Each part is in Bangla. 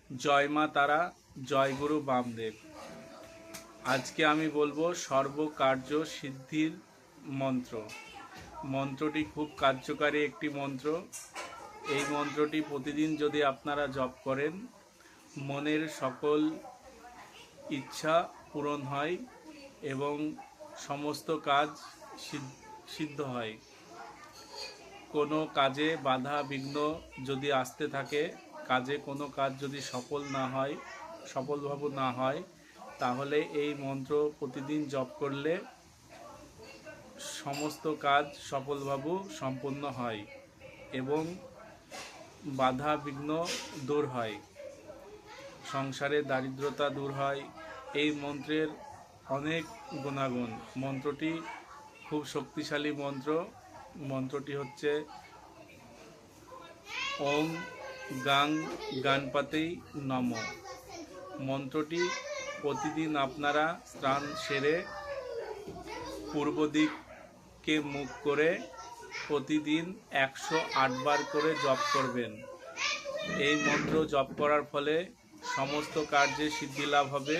জয় মা তারা, জয় গুরু বামদেব। আজকে আমি বলবো সর্বকার্য সিদ্ধির মন্ত্র। মন্ত্রটি খুব কার্যকারী একটি মন্ত্র। এই মন্ত্রটি প্রতিদিন যদি আপনারা জপ করেন, মনের সকল ইচ্ছা পূরণ হয় এবং সমস্ত কাজ সিদ্ধ হয়। কোনো কাজে বাধা বিঘ্ন যদি আসতে থাকে, কোনো কাজ যদি সফলভাবে না হয়, তাহলে এই মন্ত্র প্রতিদিন জপ করলে সমস্ত কাজ সফলভাবে সম্পন্ন হয় এবং বাধা বিঘ্ন দূর হয়, সংসারে দারিদ্রতা দূর হয়। এই মন্ত্রের অনেক গুণাগুণ। মন্ত্রটি খুব শক্তিশালী মন্ত্র। মন্ত্রটি হচ্ছে ওং গাং গণপতি নম। মন্ত্রটি প্রতিদিন আপনারা স্নান সেরে পূর্ব দিককে মুখ করে প্রতিদিন 108 বার করে জপ করবেন। এই মন্ত্র জপ করার ফলে সমস্ত কার্যে সিদ্ধি লাভ হবে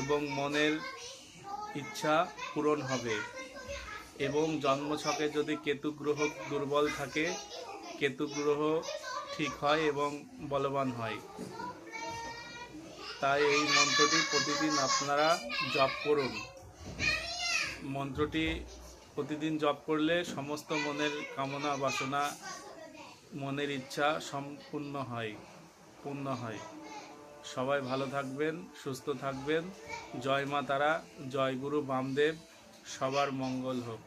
এবং মনের ইচ্ছা পূরণ হবে। এবং জন্মছকে যদি কেতু গ্রহ দুর্বল থাকে, কেতু গ্রহ ঠিক হয় এবং বলবান হয়। তাই এই মন্ত্রটি প্রতিদিন আপনারা জপ করুন। মন্ত্রটি প্রতিদিন জপ করলে সমস্ত মনের কামনা বাসনা, মনের ইচ্ছা পূর্ণ হয়। সবাই ভালো থাকবেন, সুস্থ থাকবেন। জয় মা তারা, জয় গুরু বামদেব। সবার মঙ্গল হোক।